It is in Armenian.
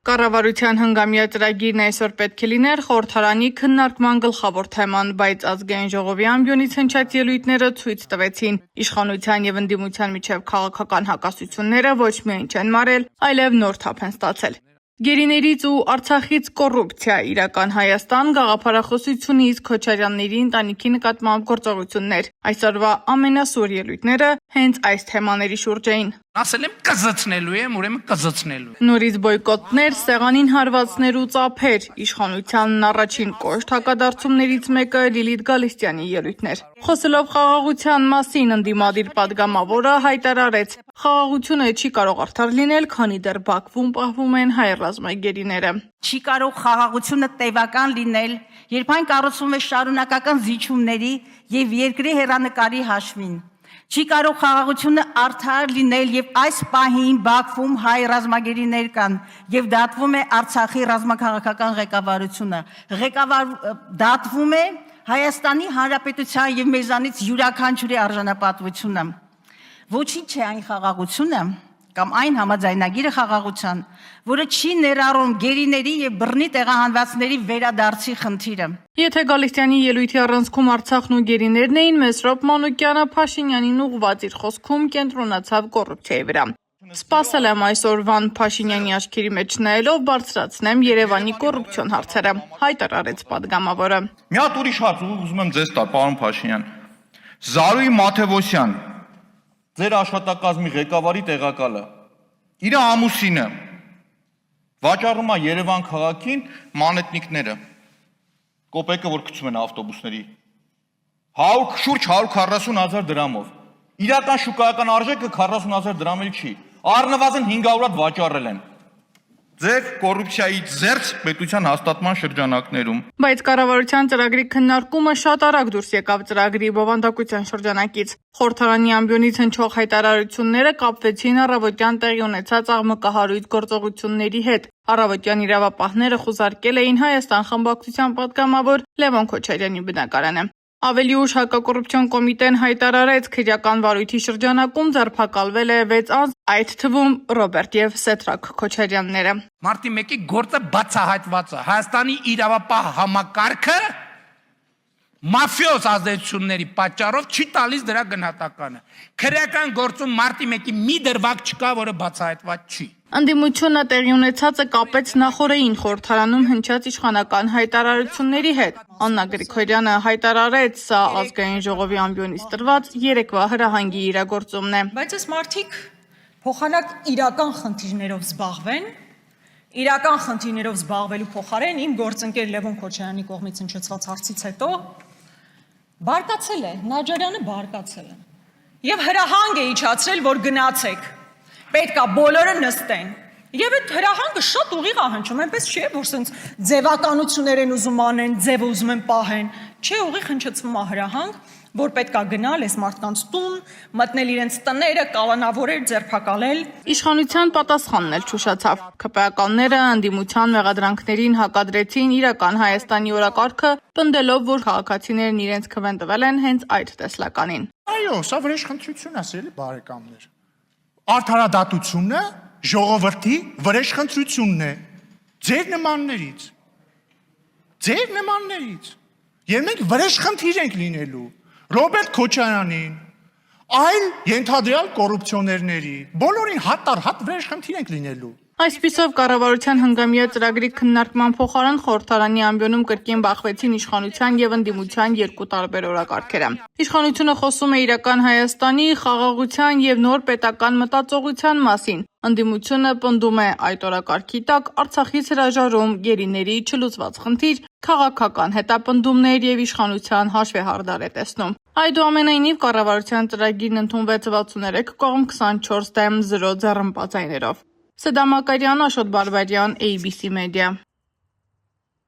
Կառավարության հնգամյա ծրագիրն այսօր պետք է լիներ խորհրդարանի քննարկման գլխավոր թեման, բայց ազգային ժողովի ամբիոնից հնչած ելույթները ցույց տվեցին իշխանության եւ ընդդիմության միջև քաղաքական հակասությունները ոչ միայն չեն մարել, այլև նոր թափ են ստացել։ Գերիներից ու Արցախից կոռուպցիա, իրական Հայաստան, գաղափարախոսությունից Քոչարյանների ընտանիքի նկատմամբ գործողություններ։ Այսօրվա ամենասուր ելույթները հենց այս թեմաների շուրջ էին։ Ասել եմ կզծնելու եմ, ուրեմն կզծնելու։ Նորից բոյկոտներ, սեղանին հարվածներ ու ծափեր, իշխանությանն առաջին կոշտ հակադարձումներից մեկը Լիլիթ Գալստյանի ելույթներ։ Խոսելով խաղաղության մասին, ընդդիմադիր պատգամավորը հայտարարեց. խաղաղությունը չի կարող արդար լինել, քանի դեռ Բաքվում պահվում են հայ ռազմագերիները։ Չի կարող խաղաղությունը տևական լինել, երբ այն կառուցվում է շարունակական զիջումների եւ երկրի հերանեկարի հաշվին։ Չի կարող խաղաղությունը արդար լինել եւ այս պահին Բաքվում հայ ռազմագերիներ կան եւ դատվում է Արցախի ռազմաքաղաքական ղեկավարությունը։ Դատվում է Հայաստանի Հանրապետության եւ մեզանից յուրաքանչյուրի արժանապատվությունը։ Ոչինչ չէ այն խաղաղությունը կամ այն համաձայնագիրը խաղաղության, որը չի ներառում գերիների եւ բռնի տեղահանվածների վերադարձի խնդիրը։ Եթե Գալստյանի ելույթի առանցքում Արցախն ու գերիներն էին, Մեսրոպ Մանուկյանը Փաշինյանին ուղղված իր խոսքում կենտրոնացավ կոռուպցիայի վրա։ Սպասել եմ այսօրվան Փաշինյանի աչքերի մեջ նայելով բարձրացնեմ Երևանի կոռուպցիոն հարցերը, հայտարարեց պատգամավորը։ Մի հատ ուրիշ հարց ուզում եմ ձեզ տալ, պարոն Փաշինյան։ Զարուհի Մաթևոսյան, ձեր աշխատակազմի ղեկավարի տեղակալը, իր ամուսինը վաճառում է Երևան քաղաքին մանեթնիկները, կոպեկը, որ գցում են ավտոբուսների, շուրջ 140,000 դրամով։ Իրական շուկայական արժեքը 40,000 դրամել չի, առնվազն 500 հատ վաճառել են։ Ձեր կոռուպցիայի զերծ պետության հաստատման շրջանակներում։ Բայց կառավարության ծրագրի քննարկումը շատ արագ դուրս եկավ ծրագրի բովանդակության շրջանակից։ Խորհրդարանի ամբիոնից հնչող հայտարարությունները կապվեցին առավոտյան տեղի ունեցած աղմկահարույց գործողությունների հետ։ Առավոտյան իրավապահները խուզարկել էին Հայաստան խմբակցության պատգամավոր Լևոն Քոչարյանի բնակարանը։ Ավելի ուշ հակակոռուպցիոն կոմիտեն հայտարարեց քրեական վարույթի շրջանակում ձերբակալվել է 6 անձ, այդ թվում Ռոբերտ եւ Սեթրակ Քոչարյանները։ Մարտի 1-ի գործը բացահայտված է։ Հայաստանի իրավապահ համակարգը մաֆիոզ ազդեցությունների պատճառով չի տալիս դրա գնահատականը։ Քրեական գործում մարտի 1-ի մի դրվագ չկա, որը բացահայտված չի։ Ընդդիմությունը տեղի ունեցածը կապեց նախորդին խորհրդարանում հնչած իշխանական հայտարարությունների հետ։ Աննա Գրիգորյանը հայտարարեց, սա ազգային ժողովի ամբիոնից տրված երեկվա հրահանգի իրագործումն է։ Բայց այս մարդիկ փոխանակ իրական խնդիրներով զբաղվեն, իրական խնդիրներով զբաղվելու փոխարեն իմ գործընկեր Լևոն Քոչարյանի կողմից հնչեցված հարցից հետո բարկացել է, Նաջարյանը բարկացել է։ Եվ հրահանգ է իջացրել, որ գնացեք։ Պետք է բոլորը նստեն։ Եվ այդ հրահանգը շատ ուղիղ է հնչում, այնպես չէ, որ սենց ձևականություններ են ուզում անեն, ձևը ուզում են պահեն։ Չէ, ուղիղ հնչեցվում է հրահանգ, որ պետք է գնալ այս մարդկանց տուն, մտնել իրենց տները, կալանավորել, ձերբակալել։ Իշխանության պատասխանն էլ չուշացավ։ ՔՊԱ-ականները ընդդիմության մեղադրանքներին հակադրեցին իրական Հայաստանի օրակարգը, պնդելով, որ քաղաքացիներն իրենց քվեն տվել են հենց այդ տեսլականին։ Այո, սա վրեժխնդրություն է, սիրելի բարեկամներ։ Արդարադատությունը ժողովրդի վրեժխնդրությունն է, ձեր նմաններից։ Եվ մենք վրեժխնդիր ենք լինելու Ռոբերտ Քոչարյանին, այլ ենթադրյալ կոռուպցիոներների, բոլորին հատ վրեժխնդիր ենք լինելու։ Այսպիսով կառավարության հնգամյա ծրագրի քննարկման փոխարեն խորհրդարանի ամբիոնում կրկին բախվեցին իշխանության եւ ընդդիմության երկու տարբեր օրակարգերը։ Իշխանությունը խոսում է իրական Հայաստանի, խաղաղության եւ նոր պետական մտածողության մասին։ Ընդդիմությունը պնդում է այդ օրակարգի տակ Արցախից հրաժարում, գերիների չլուծված խնդիր, քաղաքական հետապնդումներ եւ իշխանության հաշվեհարդար է տեսնում։ Այդուամենայնիվ կառավարության ծրագիրն ընդունվեց 63 կողմ 24 դեմ 0 ձեռնպատայներով։ Սեդա Մակարյան, Աշոտ Բարբարյան, ABC Media։